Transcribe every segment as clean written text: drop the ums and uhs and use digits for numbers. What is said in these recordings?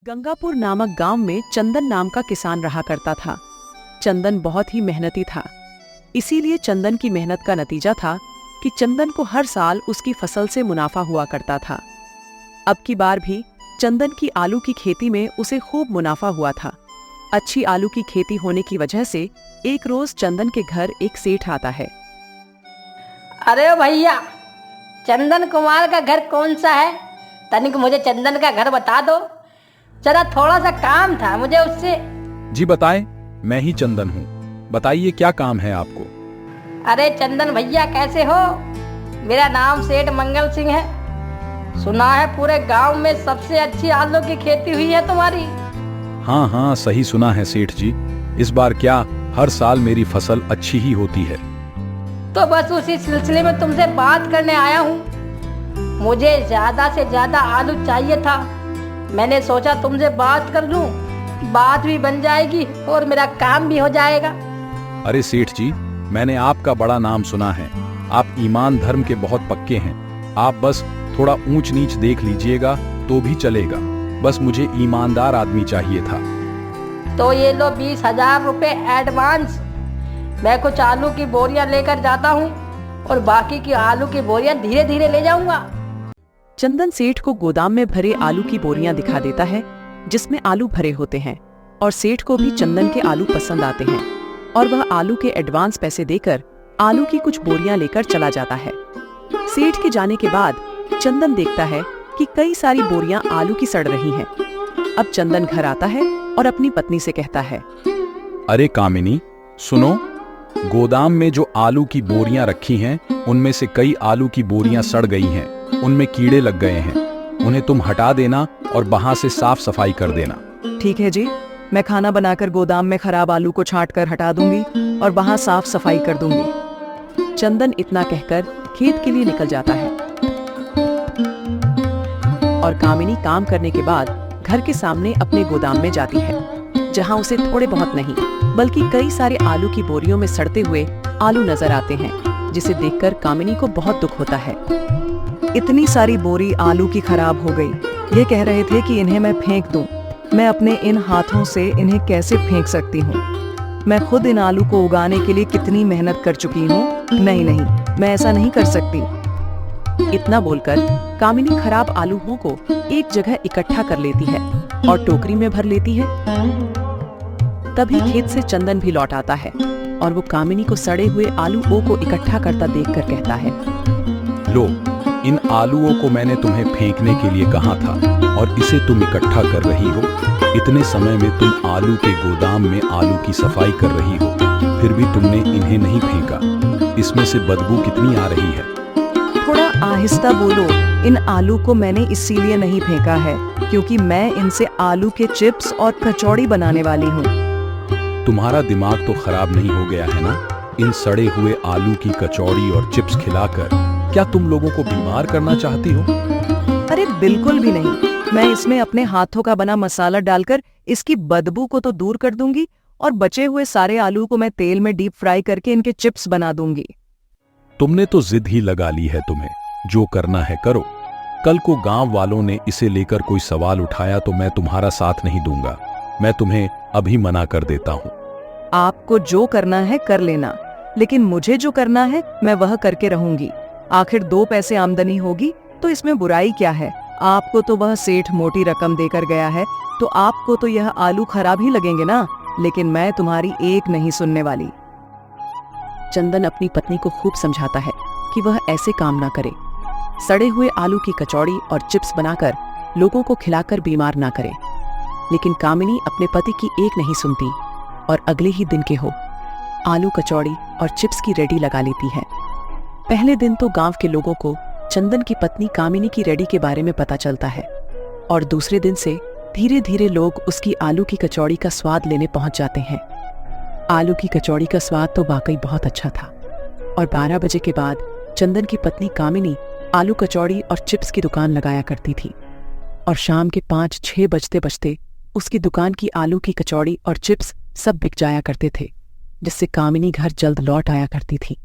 गंगापुर नामक गांव में चंदन नाम का किसान रहा करता था। चंदन बहुत ही मेहनती था, इसीलिए चंदन की मेहनत का नतीजा था कि चंदन को हर साल उसकी फसल से मुनाफा हुआ करता था। अब की बार भी चंदन की आलू की खेती में उसे खूब मुनाफा हुआ था। अच्छी आलू की खेती होने की वजह से एक रोज चंदन के घर एक सेठ आता है। अरे भैया, चंदन कुमार का घर कौन सा है? तनिक मुझे चंदन का घर बता दो, जरा थोड़ा सा काम था मुझे उससे। जी बताएं, मैं ही चंदन हूँ। बताइए क्या काम है आपको? अरे चंदन भैया, कैसे हो? मेरा नाम सेठ मंगल सिंह है। सुना है पूरे गांव में सबसे अच्छी आलू की खेती हुई है तुम्हारी। हाँ हाँ, सही सुना है सेठ जी। इस बार क्या हर साल मेरी फसल अच्छी ही होती है। तो बस उसी सिलसिले में तुमसे बात करने आया हूँ। मुझे ज्यादा से ज्यादा आलू चाहिए था। मैंने सोचा तुमसे बात कर लूं, बात भी बन जाएगी और मेरा काम भी हो जाएगा। अरे सेठ जी, मैंने आपका बड़ा नाम सुना है। आप ईमान धर्म के बहुत पक्के हैं। आप बस थोड़ा ऊंच नीच देख लीजिएगा तो भी चलेगा। बस मुझे ईमानदार आदमी चाहिए था। तो ये लो 20,000 रुपए एडवांस। मैं कुछ आलू की बोरियां लेकर जाता हूँ और बाकी की आलू की बोरियां धीरे धीरे ले जाऊंगा। चंदन सेठ को गोदाम में भरे आलू की बोरियां दिखा देता है जिसमें आलू भरे होते हैं, और सेठ को भी चंदन के आलू पसंद आते हैं और वह आलू के एडवांस पैसे देकर आलू की कुछ बोरियां लेकर चला जाता है। सेठ के जाने के बाद चंदन देखता है कि कई सारी बोरियां आलू की सड़ रही हैं। अब चंदन घर आता है और अपनी पत्नी से कहता है, अरे कामिनी, सुनो, गोदाम में जो आलू की बोरियां रखी हैं, उनमें से कई आलू की बोरियां सड़ गई हैं। उनमें कीड़े लग गए हैं। उन्हें तुम हटा देना और वहां से साफ सफाई कर देना। ठीक है जी, मैं खाना बनाकर गोदाम में खराब आलू को छांट कर हटा दूंगी और वहां साफ सफाई कर दूंगी। चंदन इतना कहकर खेत के लिए निकल जाता है और कामिनी काम करने के बाद घर के सामने अपने गोदाम में जाती है, जहां उसे थोड़े बहुत नहीं बल्कि कई सारे आलू की बोरियों में सड़ते हुए आलू नजर आते हैं, जिसे देखकर कामिनी को बहुत दुख होता है। इतनी सारी बोरी आलू की खराब हो गई। ये कह रहे थे कि इन्हें मैं फेंक दूं। मैं अपने इन हाथों से इन्हें कैसे फेंक सकती हूँ? मैं खुद इन आलू को उगाने के लिए कितनी मेहनत कर चुकी हूँ। नहीं, मैं ऐसा नहीं कर सकती। इतना बोलकर कामिनी खराब आलूओं को एक जगह इकट्ठा कर लेती है और टोकरी में भर लेती है। तभी खेत से चंदन भी लौट आता है और वो कामिनी को सड़े हुए आलूओं को इकट्ठा करता देखकर कहता है, लो, इन आलूओं को मैंने तुम्हें फेंकने के लिए कहा था और इसे तुम इकट्ठा कर रही हो। इतने समय में तुम आलू के गोदाम में आलू की सफाई कर रही हो, फिर भी तुमने इन्हें नहीं फेंका। इसमें से बदबू कितनी आ रही है। थोड़ा आहिस्ता बोलो। इन आलू को मैंने इसीलिए नहीं फेंका है क्योंकि मैं इनसे आलू के चिप्स और कचौड़ी बनाने वाली हूँ। तुम्हारा दिमाग तो खराब नहीं हो गया है ना? इन सड़े हुए आलू की कचौड़ी और चिप्स खिलाकर क्या तुम लोगों को बीमार करना चाहती हो? अरे बिल्कुल भी नहीं। मैं इसमें अपने हाथों का बना मसाला डालकर इसकी बदबू को तो दूर कर दूंगी और बचे हुए सारे आलू को मैं तेल में डीप फ्राई करके इनके चिप्स बना दूंगी। तुमने तो जिद ही लगा ली है। तुम्हें जो करना है करो। कल को गांव वालों ने इसे लेकर कोई सवाल उठाया तो मैं तुम्हारा साथ नहीं दूंगा। मैं तुम्हें अभी मना कर देता हूँ। आपको जो करना है कर लेना, लेकिन मुझे जो करना है मैं वह करके रहूंगी। आखिर 2 पैसे आमदनी होगी तो इसमें बुराई क्या है? आपको तो वह सेठ मोटी रकम देकर गया है, तो आपको तो यह आलू खराब ही लगेंगे ना, लेकिन मैं तुम्हारी एक नहीं सुनने वाली। चंदन अपनी पत्नी को खूब समझाता है कि वह ऐसे काम ना करे। सड़े हुए आलू की कचौड़ी और चिप्स बनाकर लोगों को खिलाकर बीमार ना करे, लेकिन कामिनी अपने पति की एक नहीं सुनती और अगले ही दिन के हो आलू कचौड़ी और चिप्स की रेडी लगा लेती है। पहले दिन तो गांव के लोगों को चंदन की पत्नी कामिनी की रेडी के बारे में पता चलता है और दूसरे दिन से धीरे धीरे लोग उसकी आलू की कचौड़ी का स्वाद लेने पहुंच जाते हैं। आलू की कचौड़ी का स्वाद तो वाकई बहुत अच्छा था और 12 बजे के बाद चंदन की पत्नी कामिनी आलू कचौड़ी और चिप्स की दुकान लगाया करती थी और शाम के 5-6 बजते बजते उसकी दुकान की आलू की कचौड़ी और चिप्स सब बिक जाया करते थे, जिससे कामिनी घर जल्द लौट आया करती थी।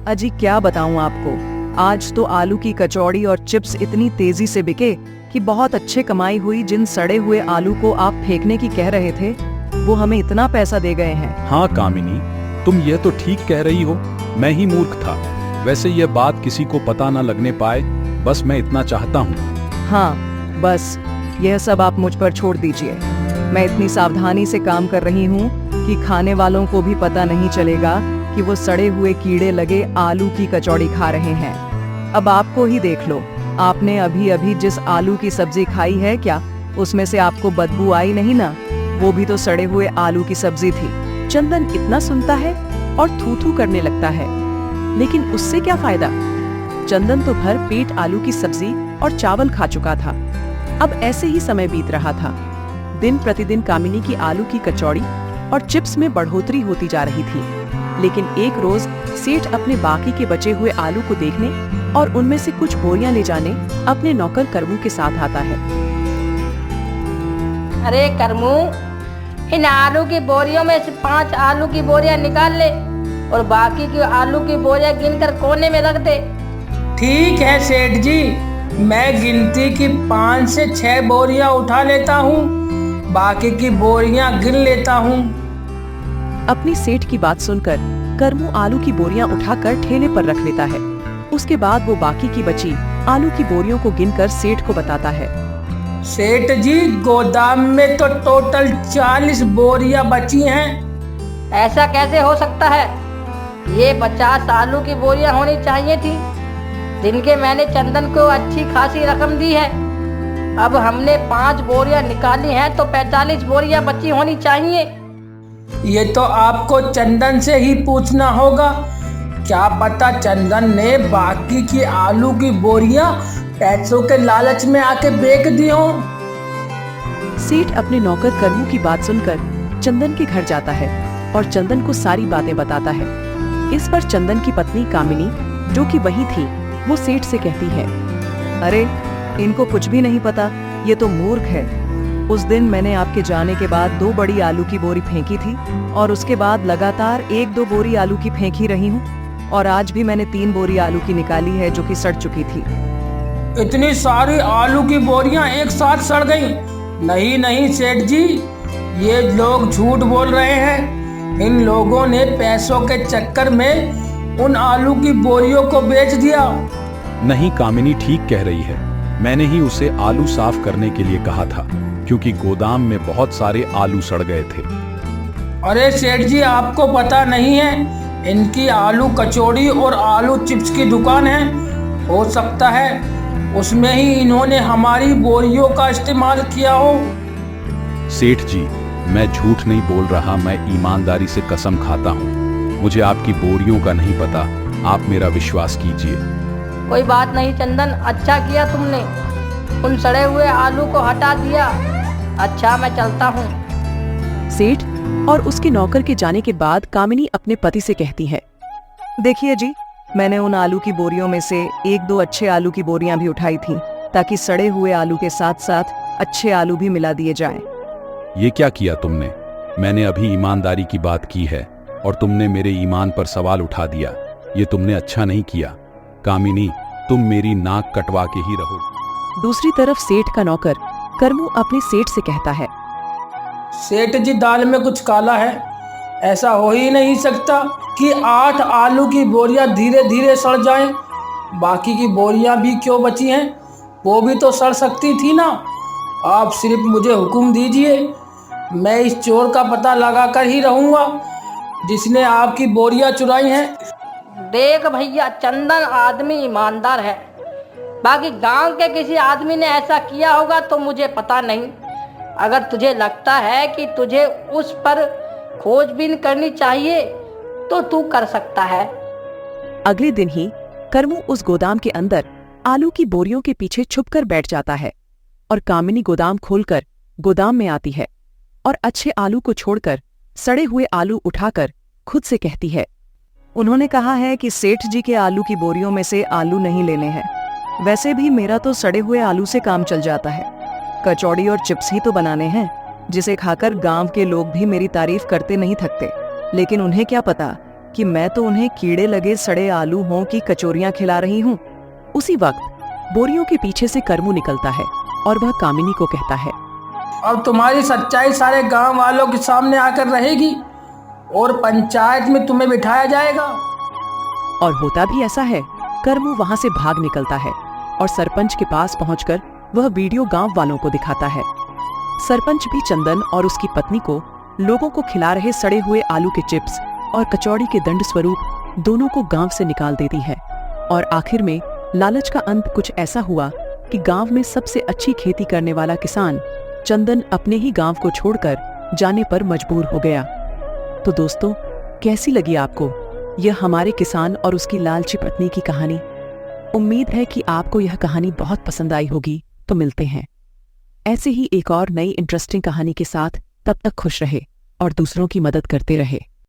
अजी क्या बताऊं आपको, आज तो आलू की कचौड़ी और चिप्स इतनी तेजी से बिके कि बहुत अच्छे कमाई हुई जिन सड़े हुए आलू को आप फेंकने की कह रहे थे, वो हमें इतना पैसा दे गए हैं। हाँ कामिनी, तुम यह तो ठीक कह रही हो, मैं ही मूर्ख था। वैसे यह बात किसी को पता न लगने पाए, बस मैं इतना चाहता हूँ। हाँ, बस यह सब आप मुझ पर छोड़ दीजिए। मैं इतनी सावधानी से काम कर रही हूँ कि खाने वालों को भी पता नहीं चलेगा कि वो सड़े हुए कीड़े लगे आलू की कचौड़ी खा रहे हैं। अब आपको ही देख लो, आपने अभी अभी जिस आलू की सब्जी खाई है, क्या उसमें से आपको बदबू आई नहीं ना? वो भी तो सड़े हुए आलू की सब्जी थी। चंदन इतना सुनता है और थू थू करने लगता है, लेकिन उससे क्या फायदा? चंदन तो भर पेट आलू की सब्जी और चावल खा चुका था। अब ऐसे ही समय बीत रहा था। दिन प्रतिदिन कामिनी की आलू की कचौड़ी और चिप्स में बढ़ोतरी होती जा रही थी। लेकिन एक रोज सेठ अपने बाकी के बचे हुए आलू को देखने और उनमें से कुछ बोरियां ले जाने अपने नौकर करमू के साथ आता है। अरे करमू, इन आलू की बोरियों में से 5 आलू की बोरियां निकाल ले और बाकी की आलू की बोरियां गिनकर कोने में रख दे। ठीक है सेठ जी, मैं गिनती की 5 से 6 बोरियां उठा लेता हूँ, बाकी की बोरियां गिन लेता हूँ। अपनी सेठ की बात सुनकर करमू आलू की बोरियां उठाकर ठेले पर रख लेता है। उसके बाद वो बाकी की बची आलू की बोरियों को गिनकर सेठ को बताता है। सेठ जी, गोदाम में तो टोटल 40 बोरियां बची हैं। ऐसा कैसे हो सकता है? ये 50 आलू की बोरियां होनी चाहिए थी, जिनके मैंने चंदन को अच्छी खासी रकम दी है। अब हमने 5 बोरियां निकाली हैं तो 45 बोरियां बची होनी चाहिए। ये तो आपको चंदन से ही पूछना होगा। क्या पता चंदन ने बाकी की आलू की बोरियां पैसों के लालच में आके बेच दी हो। सेठ अपने नौकर करमू की बात सुनकर चंदन के घर जाता है और चंदन को सारी बातें बताता है। इस पर चंदन की पत्नी कामिनी, जो कि वही थी, वो सेठ से कहती है, अरे इनको कुछ भी नहीं पता, ये तो मूर्ख है। उस दिन मैंने आपके जाने के बाद 2 बड़ी आलू की बोरी फेंकी थी और उसके बाद लगातार 1-2 बोरी आलू की फेंकी रही हूँ, और आज भी मैंने 3 बोरी आलू की निकाली है जो कि सड़ चुकी थी। इतनी सारी आलू की बोरियां एक साथ सड़ गईं? नहीं नहीं सेठ जी, ये लोग झूठ बोल रहे हैं। इन लोगों ने पैसों के चक्कर में उन आलू की बोरियों को बेच दिया। नहीं, कामिनी ठीक कह रही है। मैंने ही उसे आलू साफ करने के लिए कहा था, क्योंकि गोदाम में बहुत सारे आलू सड़ गए थे। अरे सेठ जी, आपको पता नहीं है, इनकी आलू कचौड़ी और आलू चिप्स की दुकान है। हो सकता है उसमें ही इन्होंने हमारी बोरियों का इस्तेमाल किया हो। सेठ जी, मैं झूठ नहीं बोल रहा, मैं ईमानदारी से कसम खाता हूँ। मुझे आपकी बोरियों का नहीं पता, आप मेरा विश्वास कीजिए। कोई बात नहीं चंदन, अच्छा किया तुमने, उन सड़े हुए आलू को हटा दिया। अच्छा, मैं चलता हूँ। सेठ और उसके नौकर के जाने के बाद कामिनी अपने पति से कहती है, देखिए जी, मैंने उन आलू की बोरियों में से 1-2 अच्छे आलू की बोरियां भी उठाई थी, ताकि सड़े हुए आलू के साथ साथ अच्छे आलू भी मिला दिए जाएं। ये क्या किया तुमने? मैंने अभी ईमानदारी की बात की है और तुमने मेरे ईमान पर सवाल उठा दिया। ये तुमने अच्छा नहीं किया। कामिनी, तुम मेरी नाक कटवा के ही रहो। दूसरी तरफ सेठ का नौकर करमू अपने सेठ से कहता है, सेठ जी, दाल में कुछ काला है। ऐसा हो ही नहीं सकता कि 8 आलू की बोरियां धीरे धीरे सड़ जाएं। बाकी की बोरियां भी क्यों बची हैं? वो भी तो सड़ सकती थी ना। आप सिर्फ मुझे हुक्म दीजिए, मैं इस चोर का पता लगा कर ही रहूँगा जिसने आपकी बोरियां चुराई हैं। देख भैया, चंदन आदमी ईमानदार है। बाकी गांव के किसी आदमी ने ऐसा किया होगा तो मुझे पता नहीं। अगर तुझे लगता है कि तुझे उस पर खोजबीन करनी चाहिए तो तू कर सकता है। अगले दिन ही करमू उस गोदाम के अंदर आलू की बोरियों के पीछे छुपकर बैठ जाता है और कामिनी गोदाम खोलकर गोदाम में आती है और अच्छे आलू को छोड़कर सड़े हुए आलू उठाकर खुद से कहती है, उन्होंने कहा है कि सेठ जी के आलू की बोरियों में से आलू नहीं लेने हैं। वैसे भी मेरा तो सड़े हुए आलू से काम चल जाता है। कचौड़ी और चिप्स ही तो बनाने हैं, जिसे खाकर गांव के लोग भी मेरी तारीफ करते नहीं थकते। लेकिन उन्हें क्या पता कि मैं तो उन्हें कीड़े लगे सड़े आलू हों की कचौरियां खिला रही हूँ। उसी वक्त बोरियों के पीछे से करमू निकलता है और वह कामिनी को कहता है, अब तुम्हारी सच्चाई सारे गांव वालों के सामने आकर रहेगी और पंचायत में तुम्हें बिठाया जाएगा। और होता भी ऐसा है। करमू वहां से भाग निकलता है और सरपंच के पास पहुंचकर वह वीडियो गांव वालों को दिखाता है। सरपंच भी चंदन और उसकी पत्नी को लोगों को खिला रहे सड़े हुए आलू के चिप्स और कचौड़ी के दंड स्वरूप दोनों को गांव से निकाल देती है। और आखिर में लालच का अंत कुछ ऐसा हुआ कि गांव में सबसे अच्छी खेती करने वाला किसान चंदन अपने ही गांव को छोड़कर जाने पर मजबूर हो गया। तो दोस्तों, कैसी लगी आपको यह हमारे किसान और उसकी लालची पत्नी की कहानी? उम्मीद है कि आपको यह कहानी बहुत पसंद आई होगी। तो मिलते हैं ऐसे ही एक और नई इंटरेस्टिंग कहानी के साथ। तब तक खुश रहे और दूसरों की मदद करते रहे।